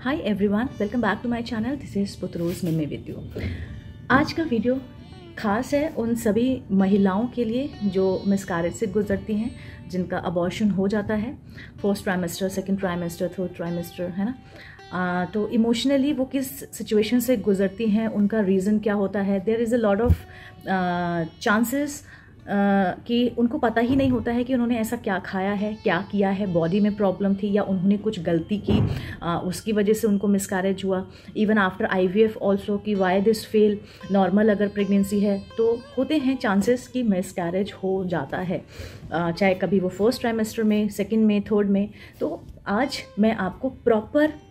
Hi everyone, welcome back to my channel. This is पुत्रोज Mimi with you. आज का video खास है उन सभी महिलाओं के लिए जो मिसकैरेज से गुजरती हैं, जिनका अबॉर्शन हो जाता है first trimester, second trimester, third trimester, है ना। तो इमोशनली वो किस सिचुएशन से गुजरती हैं, उनका रीज़न क्या होता है। There is a lot of chances कि उनको पता ही नहीं होता है कि उन्होंने ऐसा क्या खाया है, क्या किया है, बॉडी में प्रॉब्लम थी या उन्होंने कुछ गलती की, उसकी वजह से उनको मिसकैरेज हुआ। इवन आफ्टर IVF ऑल्सो कि वाई दिस फेल। नॉर्मल अगर प्रेगनेंसी है तो होते हैं चांसेस कि मिसकैरेज हो जाता है, चाहे कभी वो फर्स्ट ट्राइमेस्टर में, सेकेंड में, थर्ड में। तो आज मैं आपको प्रॉपर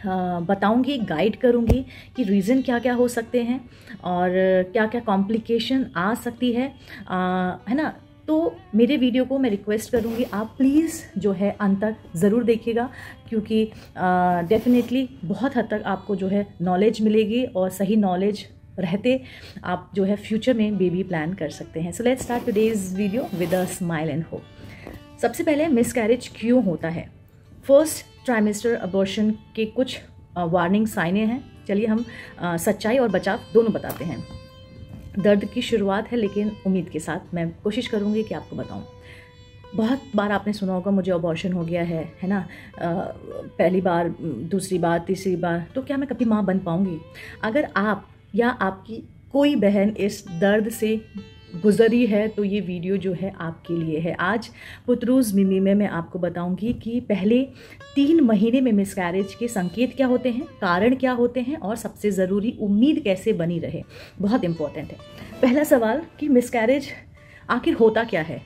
बताऊंगी, गाइड करूंगी कि रीज़न क्या क्या हो सकते हैं और क्या क्या कॉम्प्लिकेशन आ सकती है ना। तो मेरे वीडियो को मैं रिक्वेस्ट करूंगी आप प्लीज़ जो है अंत तक ज़रूर देखिएगा, क्योंकि डेफिनेटली बहुत हद तक आपको जो है नॉलेज मिलेगी और सही नॉलेज रहते आप जो है फ्यूचर में बेबी प्लान कर सकते हैं। So let's start today's video with a smile and hope. सबसे पहले मिसकैरेज क्यों होता है। फर्स्ट ट्राइमेस्टर अबॉर्शन के कुछ वार्निंग साइनें हैं। चलिए हम सच्चाई और बचाव दोनों बताते हैं। दर्द की शुरुआत है, लेकिन उम्मीद के साथ मैं कोशिश करूंगी कि आपको बताऊं। बहुत बार आपने सुना होगा मुझे अबॉर्शन हो गया है ना। पहली बार, दूसरी बार, तीसरी बार, तो क्या मैं कभी माँ बन पाऊंगी। अगर आप या आपकी कोई बहन इस दर्द से गुजरी है तो ये वीडियो जो है आपके लिए है। आज पुत्रूज मिमी में मैं आपको बताऊंगी कि पहले 3 महीने में मिसकैरेज के संकेत क्या होते हैं, कारण क्या होते हैं और सबसे ज़रूरी उम्मीद कैसे बनी रहे। बहुत इंपॉर्टेंट है। पहला सवाल कि मिसकैरेज आखिर होता क्या है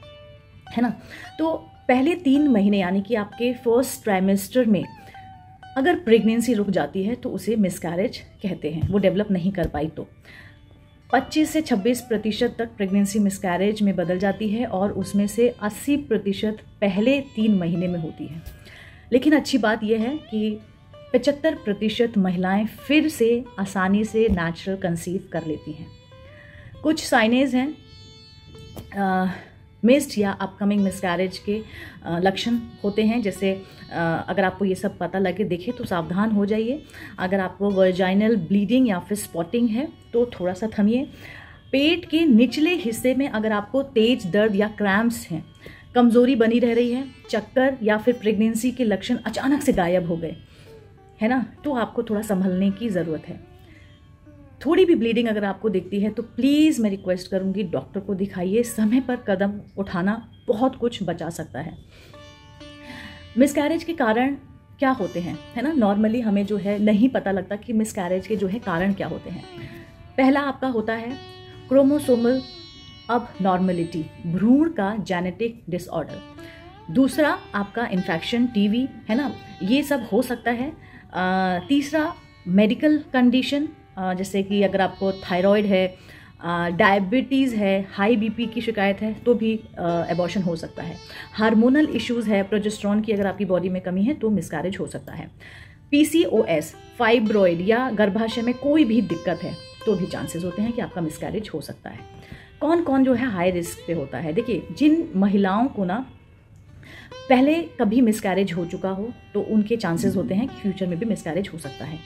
ना। तो पहले 3 महीने यानी कि आपके फर्स्ट ट्राइमेस्टर में अगर प्रेगनेंसी रुक जाती है तो उसे मिसकैरेज कहते हैं। वो डेवलप नहीं कर पाई तो 25 से 26% तक प्रेगनेंसी मिसकैरेज में बदल जाती है और उसमें से 80% पहले 3 महीने में होती है। लेकिन अच्छी बात यह है कि 75% महिलाएं फिर से आसानी से नेचुरल कंसीव कर लेती हैं। कुछ साइनेज हैं मिस्ड या अपकमिंग मिसकैरेज के लक्षण होते हैं। जैसे अगर आपको ये सब पता लगे, देखे तो सावधान हो जाइए। अगर आपको वर्जाइनल ब्लीडिंग या फिर स्पॉटिंग है तो थोड़ा सा थमिए। पेट के निचले हिस्से में अगर आपको तेज दर्द या क्रैम्प्स हैं, कमज़ोरी बनी रह रही है, चक्कर या फिर प्रेगनेंसी के लक्षण अचानक से गायब हो गए, है ना, तो आपको थोड़ा संभलने की ज़रूरत है। थोड़ी भी ब्लीडिंग अगर आपको दिखती है तो प्लीज़ मैं रिक्वेस्ट करूंगी डॉक्टर को दिखाइए। समय पर कदम उठाना बहुत कुछ बचा सकता है। मिसकैरेज के कारण क्या होते हैं, है ना। नॉर्मली हमें जो है नहीं पता लगता कि मिसकैरेज के जो है कारण क्या होते हैं। पहला आपका होता है क्रोमोसोमल अबनॉर्मलिटी, भ्रूण का जेनेटिक डिसऑर्डर। दूसरा आपका इन्फेक्शन, TB, है ना, ये सब हो सकता है। तीसरा मेडिकल कंडीशन, जैसे कि अगर आपको थायराइड है, डायबिटीज़ है, हाई BP की शिकायत है तो भी एबॉर्शन हो सकता है। हार्मोनल इश्यूज़ है, प्रोजेस्टेरोन की अगर आपकी बॉडी में कमी है तो मिसकैरेज हो सकता है। PCOS, फाइब्रॉइड या गर्भाशय में कोई भी दिक्कत है तो भी चांसेस होते हैं कि आपका मिसकैरेज हो सकता है। कौन कौन जो है हाई रिस्क पे होता है। देखिए, जिन महिलाओं को ना पहले कभी मिसकैरेज हो चुका हो तो उनके चांसेस होते हैं कि फ्यूचर में भी मिसकैरेज हो सकता है।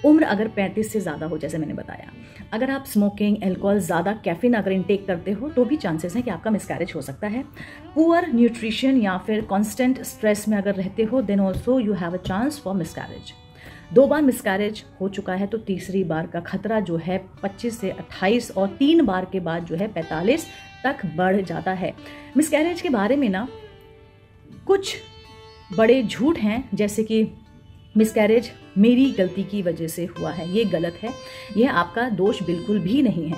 उम्र अगर 35 से ज़्यादा हो, जैसे मैंने बताया। अगर आप स्मोकिंग, अल्कोहल, ज़्यादा कैफीन अगर इंटेक करते हो तो भी चांसेस हैं कि आपका मिसकैरेज हो सकता है। पुअर न्यूट्रिशन या फिर कांस्टेंट स्ट्रेस में अगर रहते हो then also you have a chance for miscarriage. 2 बार मिसकैरेज हो चुका है तो तीसरी बार का खतरा जो है 25 से 28 और 3 बार के बाद जो है 45 तक बढ़ जाता है। मिसकैरेज के बारे में ना कुछ बड़े झूठ हैं, जैसे कि मिसकैरेज मेरी गलती की वजह से हुआ है। ये गलत है, यह आपका दोष बिल्कुल भी नहीं है।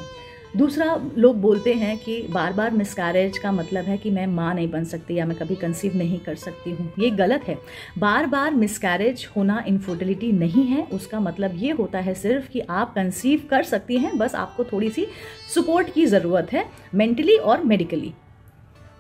दूसरा, लोग बोलते हैं कि बार बार मिसकैरेज का मतलब है कि मैं माँ नहीं बन सकती या मैं कभी कंसीव नहीं कर सकती हूँ। ये गलत है। बार बार मिसकैरेज होना इनफर्टिलिटी नहीं है। उसका मतलब ये होता है सिर्फ कि आप कंसीव कर सकती हैं, बस आपको थोड़ी सी सपोर्ट की ज़रूरत है, मेंटली और मेडिकली।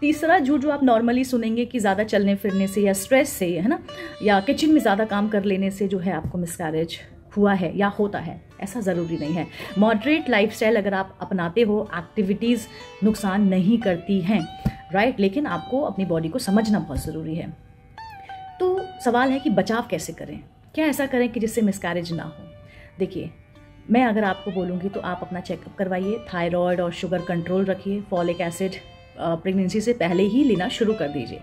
तीसरा झूठ जो आप नॉर्मली सुनेंगे कि ज़्यादा चलने फिरने से या स्ट्रेस से, है ना, या किचन में ज़्यादा काम कर लेने से जो है आपको मिसकैरेज हुआ है या होता है, ऐसा ज़रूरी नहीं है। मॉडरेट लाइफस्टाइल अगर आप अपनाते हो, एक्टिविटीज़ नुकसान नहीं करती हैं, राइट, लेकिन आपको अपनी बॉडी को समझना बहुत ज़रूरी है। तो सवाल है कि बचाव कैसे करें। क्या ऐसा करें कि जिससे मिसकैरेज ना हो? देखिए, मैं अगर आपको बोलूँगी तो आप अपना चेकअप करवाइए, थायराइड और शुगर कंट्रोल रखिए, फॉलिक एसिड प्रेगनेंसी से पहले ही लेना शुरू कर दीजिए,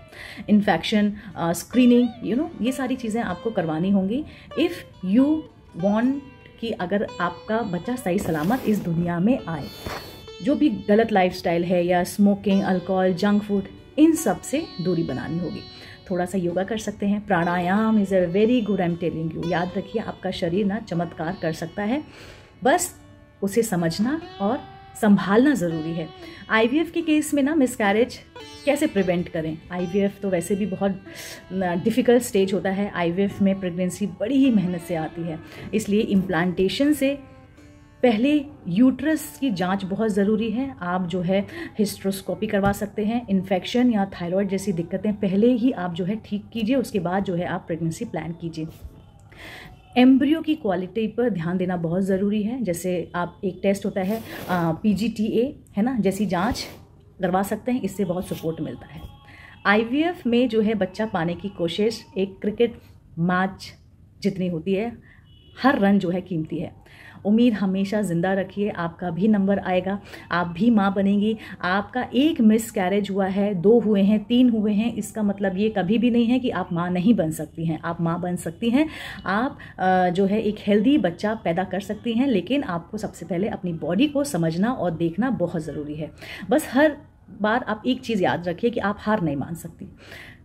इन्फेक्शन स्क्रीनिंग ये सारी चीज़ें आपको करवानी होंगी इफ़ यू वांट कि अगर आपका बच्चा सही सलामत इस दुनिया में आए। जो भी गलत लाइफस्टाइल है या स्मोकिंग, अल्कोहल, जंक फूड, इन सब से दूरी बनानी होगी। थोड़ा सा योगा कर सकते हैं, pranayama is a very good, I am telling you. याद रखिए, आपका शरीर ना चमत्कार कर सकता है, बस उसे समझना और संभालना ज़रूरी है। आईवीएफ के केस में ना मिसकैरेज कैसे प्रिवेंट करें? आईवीएफ तो वैसे भी बहुत डिफ़िकल्ट स्टेज होता है। आईवीएफ में प्रेगनेंसी बड़ी ही मेहनत से आती है, इसलिए इम्प्लांटेशन से पहले यूट्रस की जांच बहुत ज़रूरी है। आप जो है हिस्ट्रोस्कोपी करवा सकते हैं। इन्फेक्शन या थायराइड जैसी दिक्कतें पहले ही आप जो है ठीक कीजिए, उसके बाद जो है आप प्रेगनेंसी प्लान कीजिए। एम्ब्रियो की क्वालिटी पर ध्यान देना बहुत ज़रूरी है। जैसे आप एक टेस्ट होता है PGTA है ना, जैसी जांच करवा सकते हैं, इससे बहुत सपोर्ट मिलता है। आईवीएफ में जो है बच्चा पाने की कोशिश एक क्रिकेट मैच जितनी होती है, हर रन जो है कीमती है। उम्मीद हमेशा ज़िंदा रखिए, आपका भी नंबर आएगा, आप भी माँ बनेंगी। आपका एक मिसकैरेज हुआ है, 2 हुए हैं, 3 हुए हैं, इसका मतलब ये कभी भी नहीं है कि आप माँ नहीं बन सकती हैं। आप माँ बन सकती हैं, आप जो है एक हेल्दी बच्चा पैदा कर सकती हैं, लेकिन आपको सबसे पहले अपनी बॉडी को समझना और देखना बहुत ज़रूरी है। बस हर बार आप एक चीज़ याद रखिए कि आप हार नहीं मान सकती।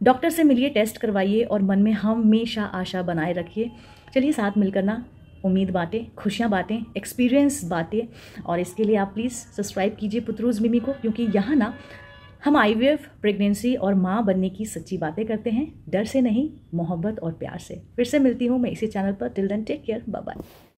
डॉक्टर से मिलिए, टेस्ट करवाइए और मन में हमेशा आशा बनाए रखिए। चलिए साथ मिलकर ना उम्मीद बांटें, खुशियाँ बांटें, एक्सपीरियंस बांटें, और इसके लिए आप प्लीज़ सब्सक्राइब कीजिए पुत्रूज मिमी को, क्योंकि यहाँ ना हम आईवीएफ, प्रेगनेंसी और माँ बनने की सच्ची बातें करते हैं, डर से नहीं, मोहब्बत और प्यार से। फिर से मिलती हूँ मैं इसी चैनल पर। Till then take care, bye bye.